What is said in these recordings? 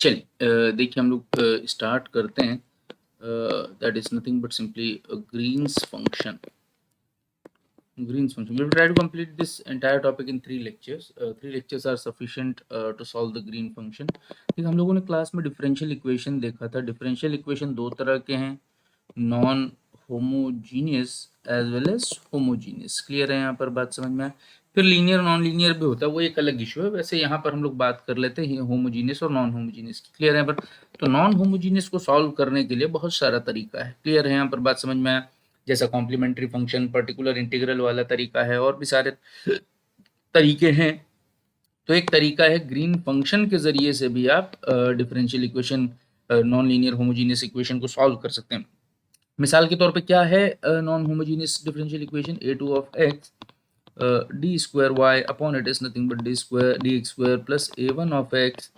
चलिए देखिए हम लोग स्टार्ट करते हैं। That is nothing but simply Green's function. Green's function. We will try to complete this entire topic in 3 lectures. 3 lectures are sufficient to solve the green function. ठीक, हम लोगों ने क्लास में डिफरेंशियल इक्वेशन देखा था। Differential equation दो तरह के हैं, non homogeneous as well as homogeneous. Clear है यहाँ पर बात समझ में आए? फिर लीनियर नॉन लीनियर भी होता है, वो एक अलग इशू है। वैसे यहाँ पर हम लोग बात कर लेते हैं होमोजीनियस और नॉन होमोजीनियस की। क्लियर है यहाँ पर? तो नॉन होमोजीनियस को सॉल्व करने के लिए बहुत सारा तरीका है। क्लियर है यहाँ पर बात समझ में आया? जैसा कॉम्प्लीमेंट्री फंक्शन, पर्टिकुलर इंटीग्रल वाला तरीका है, और भी सारे तरीके हैं। तो एक तरीका है ग्रीन फंक्शन के जरिए से भी आप differential equation, non linear homogeneous equation को सॉल्व कर सकते हैं। मिसाल के तौर पे क्या है नॉन होमोजीनियस डिफरेंशियल इक्वेशन? a2 of x d square y upon it is nothing but d square d x square plus a1 of x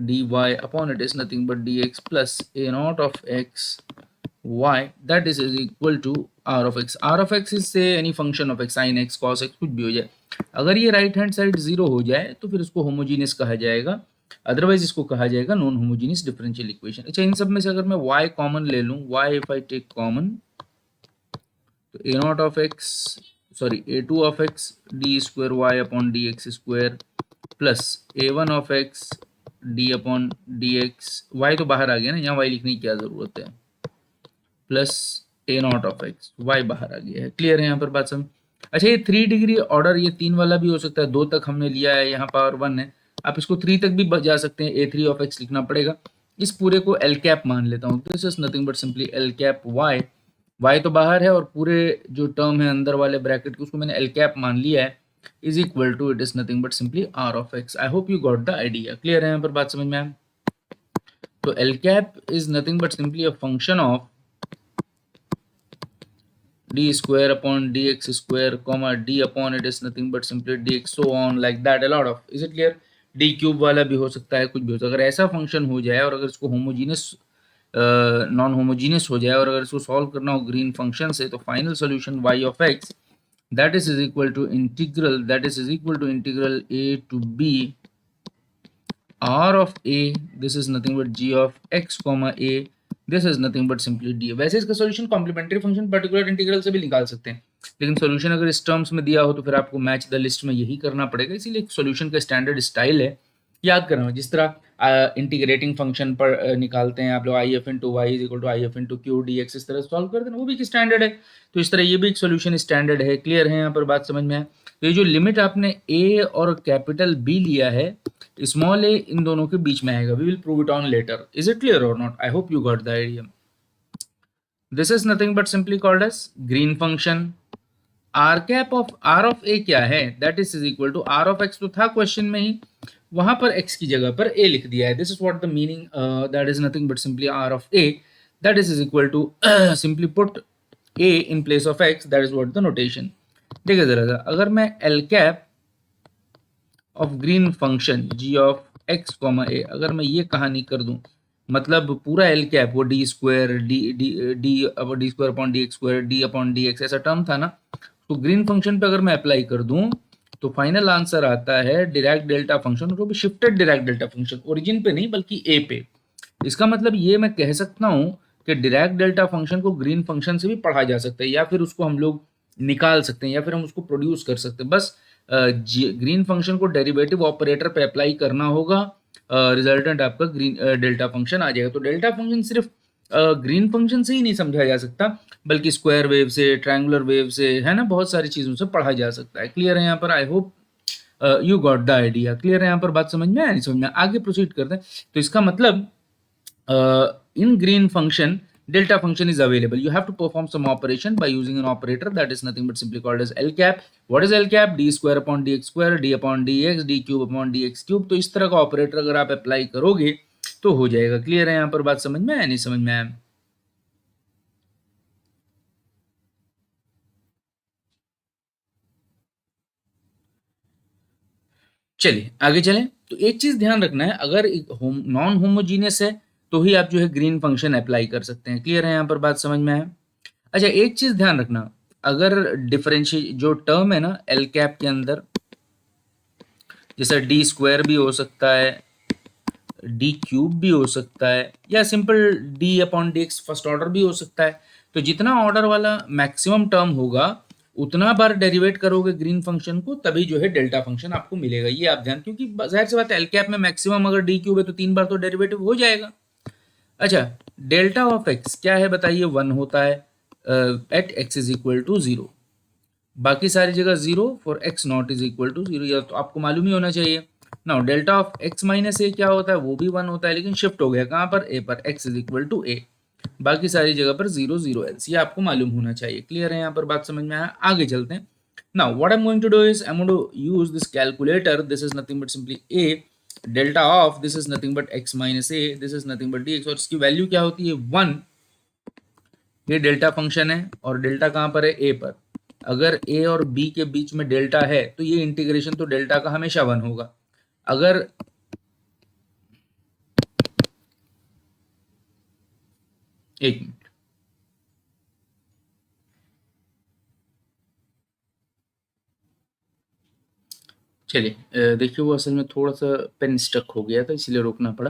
dy upon it is nothing but dx plus a naught of x y that is equal to r of x. r of x is say any function of x, sin x, cos x, कुछ भी हो जाए। अगर ये right hand side zero हो जाए तो फिर इसको होमोजीनियस कहा जाएगा, अदरवाइज इसको कहा जाएगा नॉन होमोजीनियस डिफरेंशियल इक्वेशन। अच्छा, इन सब में से अगर मैं y कॉमन ले लूँ, y if I take common, तो a naught of x sorry a2 of x d square y upon d x square plus a1 of x d upon d x, y तो बाहर आ गया ना, यहाँ Y लिखने की क्या जरूरत है, plus a naught of x, y बाहर आ गया है। क्लियर है यहाँ पर बात समझ? अच्छा, ये 3 डिग्री ऑर्डर ये 3 वाला भी हो सकता है। 2 तक हमने लिया है, यहाँ पावर 1 है, आप इसको 3 तक भी जा सकते हैं। a3 ऑफ x लिखना पड़ेगा। इस पूरे को एल कैप मान लेता हूँ, this is nothing but simply l cap y. Y तो बाहर है और पूरे जो टर्म है अंदर वाले ब्रैकेट के उसको मैंने एल कैप मान लिया है, is equal to it is nothing but simply r of x. I hope you got the idea. Clear है यहाँ पर बात समझ में आया? तो l cap is nothing but simply a function of d square upon dx square comma d upon it is nothing but simply dx, so on like that a lot of, is it clear? d cube वाला भी हो सकता है, कुछ भी हो सकता है। अगर ऐसा फंक्शन हो जाए और अगर इसको होमोजीनियस नॉन होमोजीनियस हो जाए और अगर इसको सॉल्व करना हो ग्रीन फंक्शन से, तो final solution y of x that is equal to integral, that is equal to integral a to b r of a, this is nothing but g of x comma a, this is nothing but simply d. वैसे इसका solution complementary function particular integral से भी निकाल सकते हैं, लेकिन solution अगर इस टर्म्स में दिया हो तो फिर आपको मैच द लिस्ट में यही करना पड़ेगा। इसीलिए सॉल्यूशन का स्टैंडर्ड स्टाइल है, याद करना। जिस तरह इंटीग्रेटिंग फंक्शन पर निकालते हैं आप लोग, I F into y is equal to I F into q d x, इस तरह सॉल्व करते हैं, वो भी एक स्टैंडर्ड है। तो इस तरह ये भी एक सॉल्यूशन स्टैंडर्ड है। क्लियर है यहाँ पर बात समझ में आए? तो ये जो लिमिट आपने ए और कैपिटल बी लिया है, स्मॉल ए इन दोनों के बीच में आएगा। We will prove it on later. Is it clear और not? I hope you got the idea. This is nothing but simply called as green function. R cap of r of a क्या है? That is equal to r of x, तो था question में ही, वहां पर x की जगह पर ए लिख दिया है। This is what the meaning, that is nothing but simply r of a, that is equal to simply put a in place of x, that is what the notation. देखिए जरा सा, अगर मैं L cap of green function g of x comma a, अगर मैं ये कहानी कर दूं, मतलब पूरा एल कैप, वो d square d d d d square upon d x square D upon d x ऐसा टर्म था ना, तो ग्रीन फंक्शन पे अगर मैं अप्लाई कर दूं तो फाइनल आंसर आता है डिराक डेल्टा फंक्शन, वो भी shifted Dirac delta function, origin पे नहीं बल्कि ए पे। इसका मतलब ये मैं कह सकता हूं कि डिराक डेल्टा फंक्शन को ग्रीन फंक्शन से भी पढ़ा जा सकता है, या फिर उसको हम लोग निकाल सकते हैं, या फिर हम उसको प्रोड्यूस कर सकते हैं। बस ग्रीन फंक्शन को डेरिवेटिव ऑपरेटर पे अप्लाई करना होगा, रिजल्टेंट आपका ग्रीन डेल्टा फंक्शन आ जाएगा। तो डेल्टा फंक्शन सिर्फ ग्रीन फंक्शन से ही नहीं समझा जा सकता, बल्कि स्क्वायर वेव से, ट्रायंगुलर वेव से, है ना, बहुत सारी चीज़ों से पढ़ा जा सकता है। क्लियर है यहाँ पर? आई hope you got the idea. Clear है यहाँ पर बात समझ में आया? नहीं समझ में? आगे प्रोसीड करते हैं। तो इसका मतलब in green function delta function is available. You have to perform some operation by using an operator that is nothing but simply called as L cap. What is L cap? D square upon dx square, d upon dx, d cube upon dx cube. तो इस तरह का operator अगर आप apply करोगे तो हो जाएगा। क्लियर है यहाँ पर बात समझ में आया? नहीं समझ में आया? चलिए आगे चलें। तो एक चीज ध्यान रखना है, अगर नॉन होमोजीनियस है तो ही आप जो है ग्रीन फंक्शन अप्लाई कर सकते हैं। क्लियर है यहाँ पर बात समझ में आया? अच्छा, एक चीज ध्यान रखना, अगर डिफरेंशिएट जो टर्म है ना एल कैप के अंदर, जैसे डी स्क्वायर भी हो सकता है, डी क्यूब भी हो सकता है, या simple D upon d x first order भी हो सकता है। तो जितना ऑर्डर वाला मैक्सिमम टर्म होगा उतना बार डेरिवेट करोगे ग्रीन फंक्शन को, तभी जो है डेल्टा फंक्शन आपको मिलेगा। ये आप ध्यान, क्योंकि जाहिर सी बात है एल कैप में मैक्सिमम अगर डी क्यूब है तो 3 बार तो डेरिवेटिव हो जाएगा। अच्छा, डेल्टा ऑफ एक्स क्या है बताइए, 1 होता है at x is equal to 0, बाकी सारी जगह 0 for x not is equal to 0, या तो आपको मालूम ही होना चाहिए। Now delta of x minus a क्या होता है, वो भी 1 होता है, लेकिन शिफ्ट हो गया कहाँ पर, ए पर, एक्स इज इक्वल टू ए, बाकी सारी जगह पर 0 0 एल्स, ये आपको मालूम होना चाहिए। क्लियर है, यहाँ पर बात समझ में आया, आगे चलते हैं। Now what I am going to do is I am going to use this calculator, this is nothing but simply a delta of, this is nothing but x minus a, this is nothing but d x, और इसकी value क्या होती है 1। ये delta function है और delta कहाँ पर है, ए पर। अगर ए और बी के बीच में डेल्टा है तो ये इंटीग्रेशन तो डेल्टा का हमेशा 1 होगा। अगर एक मिनट, चलिए देखिए, वो असल में थोड़ा सा पेन स्टक हो गया था इसलिए रोकना पड़ा।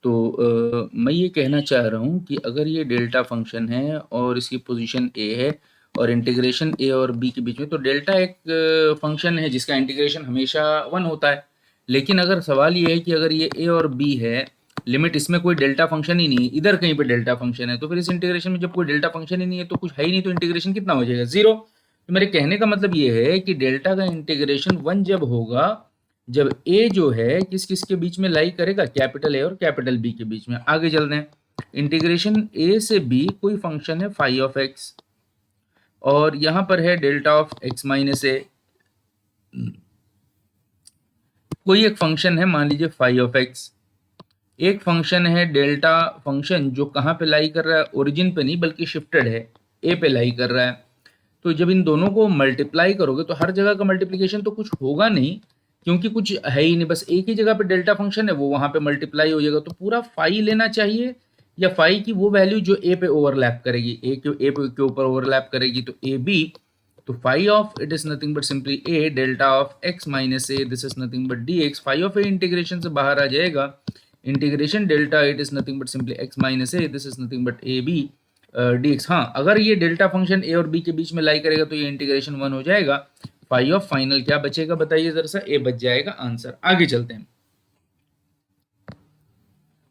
तो मैं ये कहना चाह रहा हूँ कि अगर ये डेल्टा फंक्शन है और इसकी पोजीशन ए है और इंटीग्रेशन ए और बी के बीच में, तो डेल्टा एक फंक्शन है जिसका इंटीग्रेशन हमेशा 1 होता है। लेकिन अगर सवाल ये है कि अगर ये ए और बी है, लिमिट इसमें कोई डेल्टा फंक्शन ही नहीं है, इधर कहीं पे डेल्टा फंक्शन है, तो फिर इस इंटीग्रेशन में जब कोई डेल्टा फंक्शन ही नहीं है तो कुछ है ही नहीं, तो इंटीग्रेशन कितना हो जाएगा, 0। तो मेरे कहने का मतलब ये है कि डेल्टा का इंटीग्रेशन 1 जब होगा जब ए जो है किस किस के बीच में लाई करेगा, कैपिटल ए और कैपिटल बी के बीच में। आगे चलते हैं, इंटीग्रेशन ए से बी कोई फंक्शन है फाई ऑफ एक्स, और यहां पर है डेल्टा ऑफ एक्स माइनस ए, कोई एक फंक्शन है मान लीजिए फाई ऑफ एक्स, एक फंक्शन है डेल्टा फंक्शन जो कहाँ पे लाई कर रहा है, ओरिजिन पे नहीं बल्कि शिफ्टेड है, ए पे लाई कर रहा है। तो जब इन दोनों को मल्टीप्लाई करोगे तो हर जगह का मल्टीप्लिकेशन तो कुछ होगा नहीं, क्योंकि कुछ है ही नहीं, बस एक ही जगह पे डेल्टा फंक्शन है, वो वहां पे मल्टीप्लाई हो जाएगा। तो पूरा फाई लेना चाहिए, या फाई की वो वैल्यू जो ए पे ओवरलैप करेगी, ए के ऊपर ओवरलैप करेगी, तो ए बी, तो phi of it is nothing but simply a delta of x minus a, this is nothing but d x. Phi of a integration से बाहर आ जाएगा, integration delta it is nothing but simply x minus a, this is nothing but a b d x. हाँ, अगर ये delta function ए और B के बीच में लाई करेगा तो ये इंटीग्रेशन 1 हो जाएगा। फाई ऑफ फाइनल क्या बचेगा बताइए जरा सा, ए बच जाएगा आंसर। आगे चलते हैं,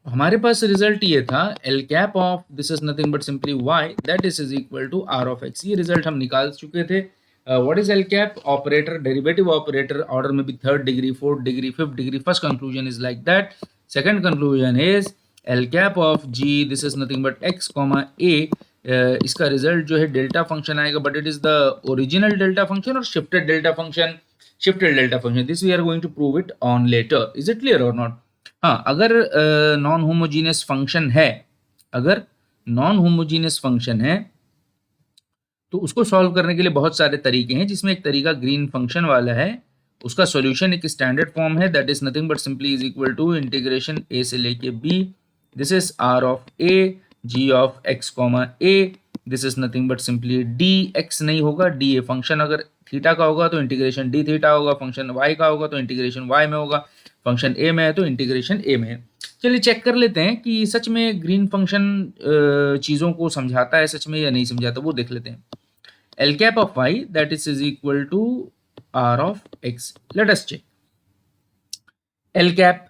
हमारे पास रिजल्ट ये था L cap of this is nothing but simply y that is equal to r of x. ये रिजल्ट हम निकाल चुके थे। What is L cap, operator, derivative operator, order में भी 3rd degree 4th degree 5th degree. First conclusion is like that. Second conclusion is L cap of g this is nothing but x comma a, इसका result जो है delta function आएगा, but it is the original delta function और shifted delta function, shifted delta function. This we are going to prove it on later. Is it clear और not? हाँ, अगर non homogeneous function है, अगर non homogeneous function है तो उसको solve करने के लिए बहुत सारे तरीके हैं, जिसमें एक तरीका ग्रीन फंक्शन वाला है। उसका सॉल्यूशन एक स्टैंडर्ड फॉर्म है, that is nothing but simply is equal to integration a से लेके b, this is r of a g of x comma a, this is nothing but simply d x नहीं होगा, d a function अगर theta का होगा तो integration d theta होगा, function y का होगा तो इंटीग्रेशन वाई में होगा, फंक्शन ए में है तो इंटीग्रेशन ए में है। चलिए चेक कर लेते हैं कि सच में ग्रीन फंक्शन चीज़ों को समझाता है सच में या नहीं समझाता, वो देख लेते हैं। L cap of y that is equal to r of x, let us check. L cap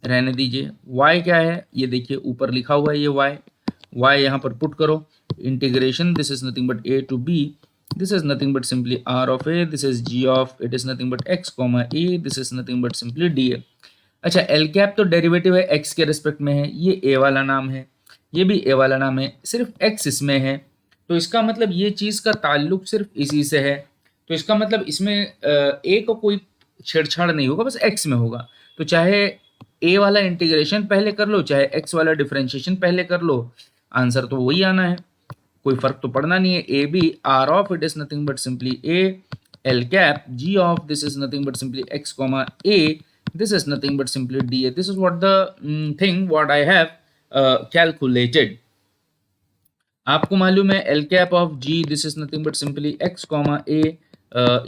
रहने दीजिए, वाई क्या है ये देखिए ऊपर लिखा हुआ है, ये वाई यहाँ पर पुट करो, integration this is nothing but a to b, this is nothing but simply r of a, this is g of it is nothing but x comma a, this is nothing but simply dA। अच्छा, L cap तो derivative है x के respect में है, ये a वाला नाम है, ये भी a वाला नाम है, सिर्फ x इसमें है, तो इसका मतलब ये चीज़ का ताल्लुक सिर्फ इसी से है। तो इसका मतलब इसमें a को कोई छेड़छाड़ नहीं होगा, बस x में होगा। तो चाहे a वाला इंटीग्रेशन पहले कर लो, चाहे x वाला डिफरेंशिएशन पहले कर लो, आंसर तो वही आना है, कोई फर्क तो पड़ना नहीं है। A b r of it is nothing but simply a, L cap g of this is nothing but simply x comma a, this is nothing but simply d a. This is what the thing what I have calculated. आपको मालूम है L cap of g this is nothing but simply x comma a,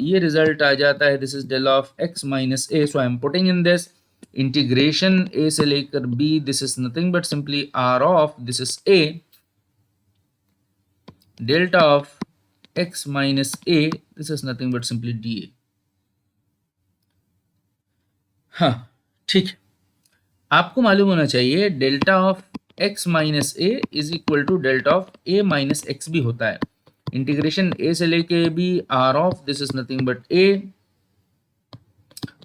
ये result आ जाता है, this is del of x minus a, so I am putting in this integration a से लेकर b, this is nothing but simply r of this is a, delta of x minus a, this is nothing but simply dA। हाँ ठीक है, आपको मालूम होना चाहिए delta of x minus a is equal to delta of a minus x भी होता है। इंटीग्रेशन a से लेके b, r of this is nothing but a,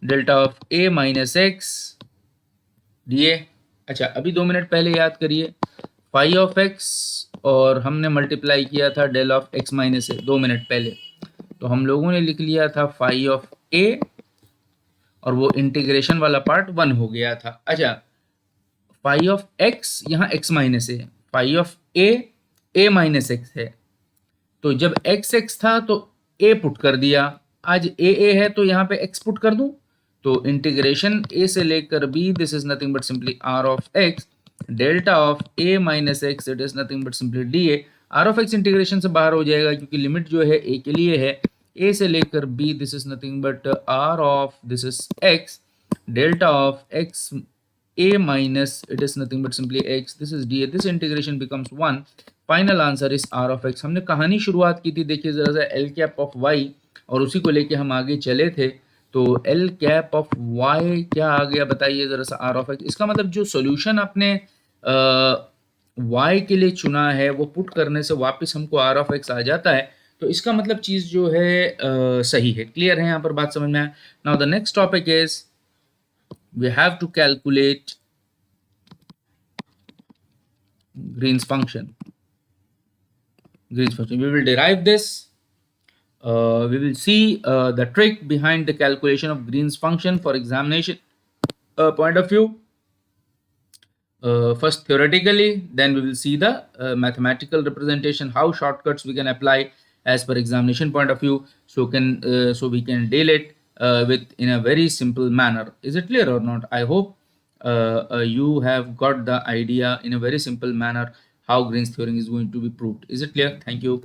delta of a minus x dA। अच्छा, अभी 2 मिनट पहले याद करिए, फाई ऑफ x और हमने मल्टीप्लाई किया था del of x minus a 2 minute पहले, तो हम लोगों ने लिख लिया था फाई ऑफ a और वो इंटीग्रेशन वाला पार्ट 1 हो गया था। अच्छा, फाई ऑफ x यहाँ x minus a, phi of a minus x है, तो जब x था तो a पुट कर दिया, आज a है तो यहाँ पे x पुट कर दूं, तो इंटीग्रेशन a से लेकर b, this is nothing but simply r of x, delta of a minus x, it is nothing but simply dA। r of x integration से बाहर हो जाएगा क्योंकि लिमिट जो है a के लिए है, a से लेकर b, this is nothing but r of this is x, delta of x a minus it is nothing but simply x, this is dA, this integration becomes 1, final answer is r of x। हमने कहानी शुरुआत की थी, देखिए जरा सा l cap of y, और उसी को लेके हम आगे चले थे, तो l कैप ऑफ y क्या आ गया बताइए जरा सा, r ऑफ x। इसका मतलब जो सॉल्यूशन आपने y के लिए चुना है वो पुट करने से वापस हमको r ऑफ x आ जाता है, तो इसका मतलब चीज़ जो है सही है। क्लियर है यहाँ पर बात समझ में आया? Now the next topic is we have to calculate Green's function. Green's function. We will derive this. We will see the trick behind the calculation of Green's function for examination point of view. First theoretically, then we will see the mathematical representation, how shortcuts we can apply as per examination point of view, so we can deal it with in a very simple manner. Is it clear or not? I hope you have got the idea in a very simple manner how Green's theorem is going to be proved. Is it clear? Thank you.